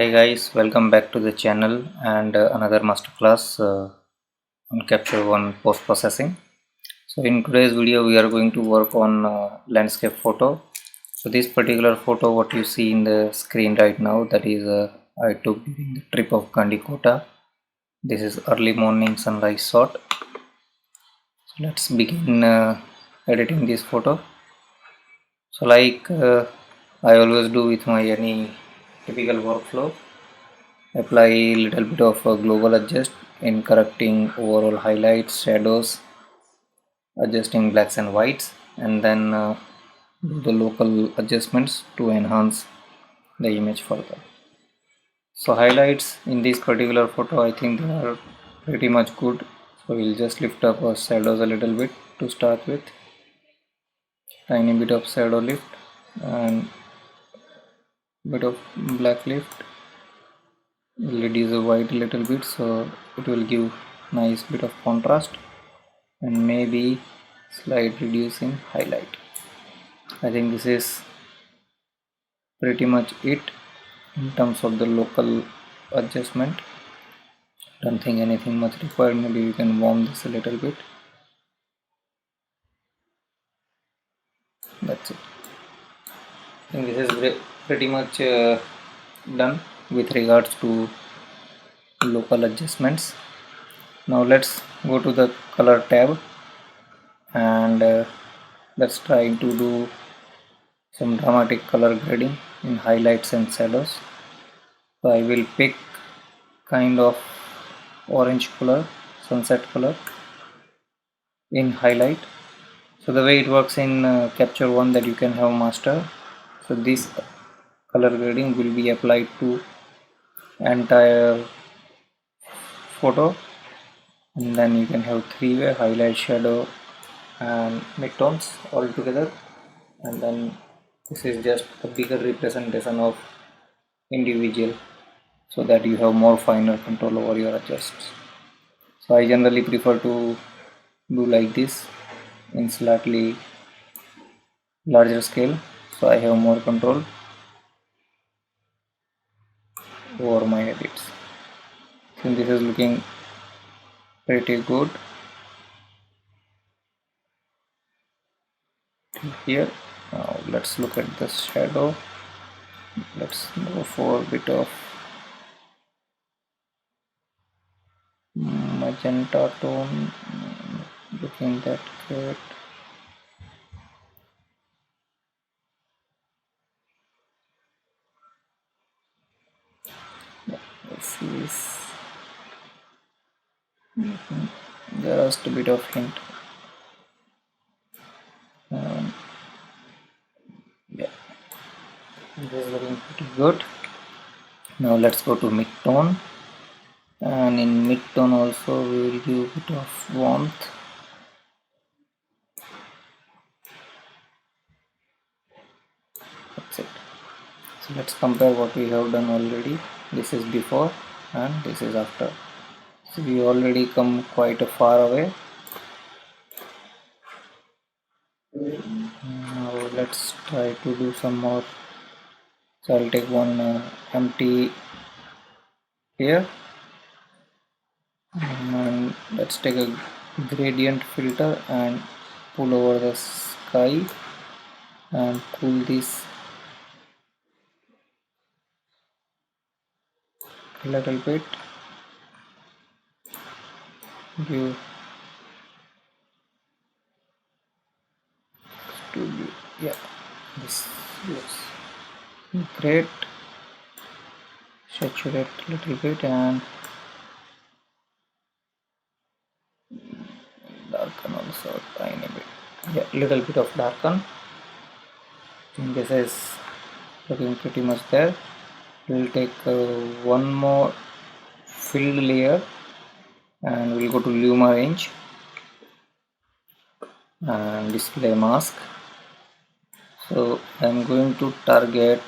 Hey guys, welcome back to the channel and another masterclass on Capture One post processing. So in today's video we are going to work on landscape photo. So this particular photo what you see in the screen right now, that is I took during the trip of Gandikota. This is early morning sunrise shot. So let's begin editing this photo. So like I always do with my any typical workflow, apply little bit of global adjust in correcting overall highlights, shadows, adjusting blacks and whites, and then do the local adjustments to enhance the image further. So highlights in this particular photo, I think they are pretty much good. So we'll just lift up our shadows a little bit to start with, tiny bit of shadow lift and bit of black lift. We'll reduce the white a little bit so it will give nice bit of contrast, and maybe slight reduce in highlight. I think this is pretty much it in terms of the local adjustment. Don't think anything much required. Maybe you can warm this a little bit. That's it. I think this is pretty much done with regards to local adjustments. Now let's go to the color tab and let's try to do some dramatic color grading in highlights and shadows. So I will pick kind of orange color, sunset color in highlight. So the way it works in Capture One, that you can have master. So this color grading will be applied to entire photo, and then you can have three-way highlight, shadow and midtones all together, and then this is just a bigger representation of individual, so that you have more finer control over your adjusts. So I generally prefer to do like this in slightly larger scale, so I have more control over my edits. So this is looking pretty good here. Now let's look at the shadow. Let's go for a bit of magenta tone, looking that good. This is just a bit of hint. Yeah, this is looking pretty good. Now let's go to mid-tone, and in mid-tone also we will give a bit of warmth. That's it. So let's compare what we have done already. This is before and this is after. So we already come quite a far away. Now let's try to do some more. So I'll take one empty here, and let's take a gradient filter and pull over the sky and cool this a little bit. Give studio, yeah, this looks great. Saturate a little bit and darken also a tiny bit. Yeah, little bit of darken. I think this is looking pretty much there. We'll take one more filled layer and we'll go to Luma range and display mask. So I'm going to target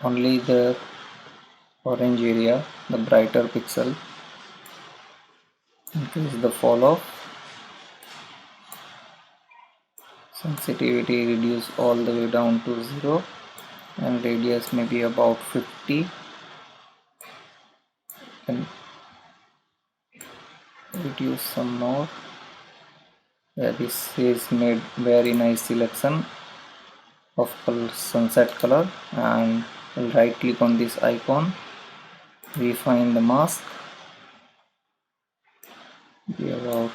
only the orange area, the brighter pixel. Increase the fall off, sensitivity reduce all the way down to 0, and radius maybe about 50. and reduce some more. This is made very nice selection of color, sunset color, and we'll right click on this icon, refine the mask, be about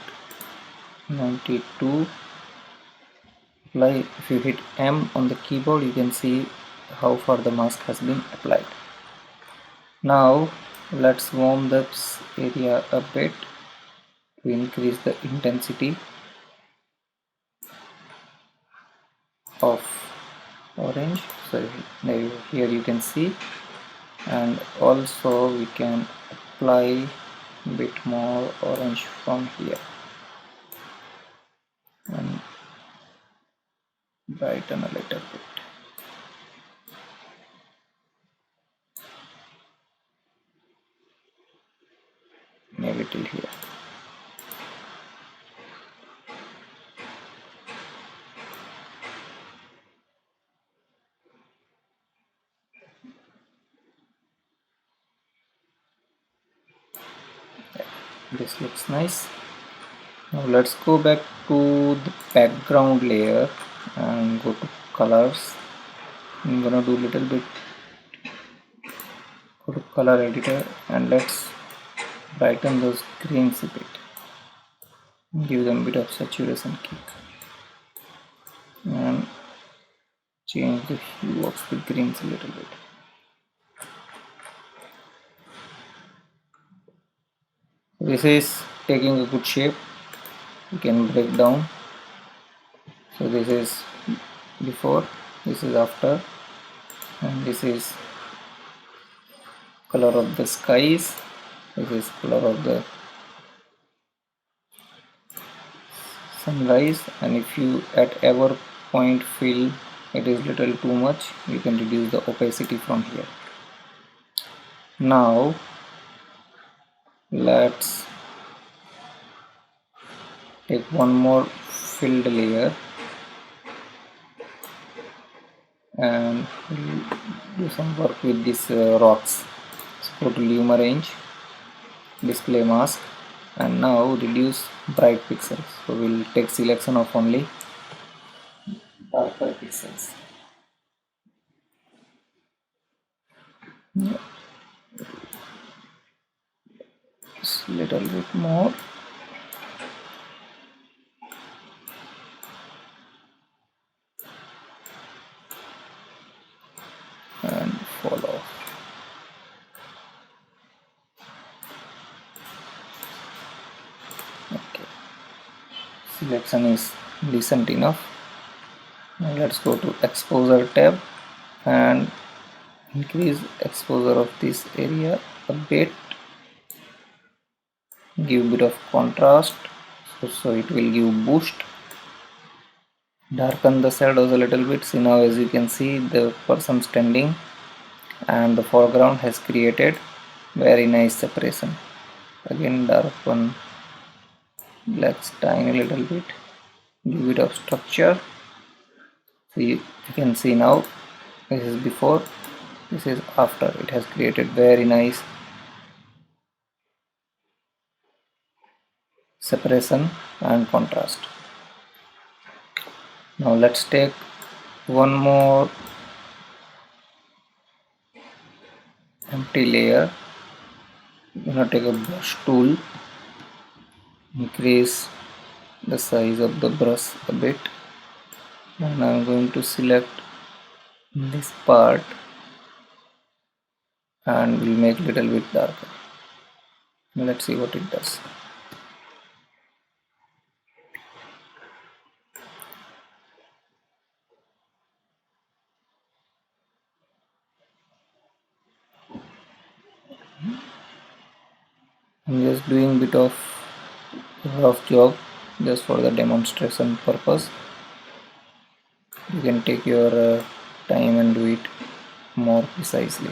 92. Apply. If you hit M on the keyboard, you can see how far the mask has been applied. Now let's warm this area a bit to increase the intensity of orange. So here you can see, and also we can apply a bit more orange from here and brighten a little bit, maybe till here. This looks nice. Now let's go back to the background layer and go to colors. I'm gonna do a little bit, go to color editor, and let's brighten those greens a bit, give them a bit of saturation kick, and change the hue of the greens a little bit. This is taking a good shape. You can break down. So this is before, this is after, and this is color of the skies, this is color of the sunrise, and if you at ever point feel it is little too much, you can reduce the opacity from here. Now let's take one more filled layer and do some work with these rocks. So go to Luma range, display mask, and now reduce bright pixels. So we'll take selection of only darker pixels. Yeah. Just little bit more. And fall off. Okay, selection is decent enough. Now let's go to exposure tab and increase exposure of this area a bit, give a bit of contrast, so it will give boost. Darken the shadows a little bit. See, now as you can see, the person standing and the foreground has created very nice separation. Again darken, let's tiny a little bit, give it of structure. So you can see now, this is before, this is after. It has created very nice separation and contrast. Now let's take one more empty layer. I'm gonna take a brush tool, increase the size of the brush a bit, and I'm going to select this part and we'll make a little bit darker. Let's see what it does. I'm just doing bit of rough job just for the demonstration purpose. You can take your time and do it more precisely.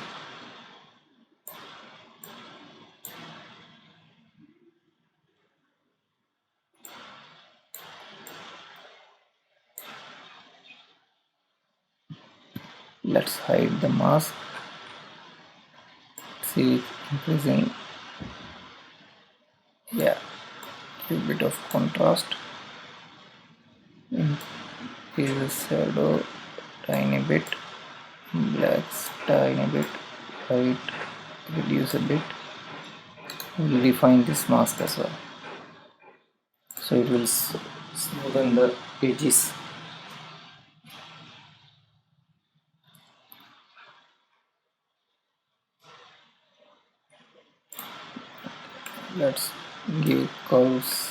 Let's hide the mask. See it increasing Yeah, a bit of contrast, increase the shadow tiny bit, blacks tiny bit, white reduce a bit. We'll refine this mask as well, so it will smoothen the edges. Let's give curves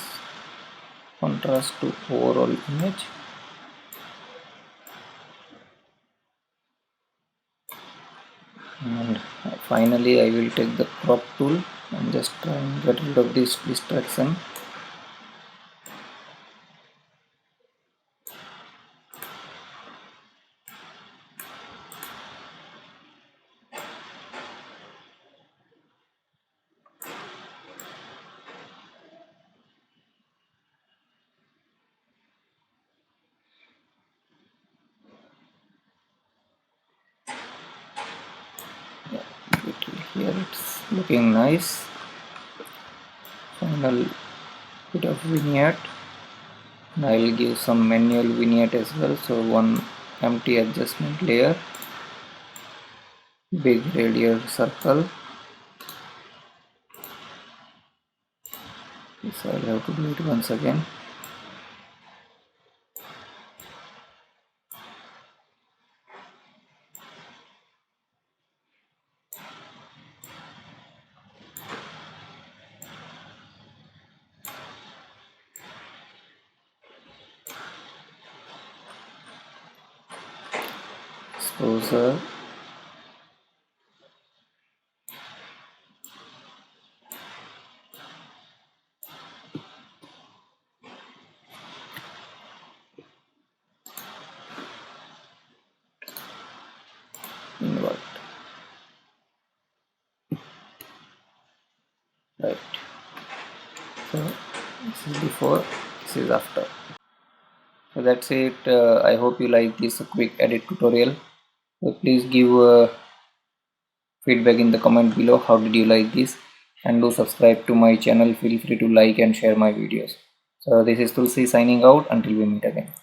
contrast to overall image. And finally I will take the crop tool and just try and get rid of this distraction. Yeah, here it's looking nice. Final bit of vignette, and I will give some manual vignette as well. So one empty adjustment layer, big radial circle. So I'll have to do it once again. Exposure, invert, right. So this is before, this is after. So that's it. I hope you like this quick edit tutorial. So please give feedback in the comment below. How did you like this? And do subscribe to my channel. Feel free to like and share my videos. So this is Tulsi signing out until we meet again.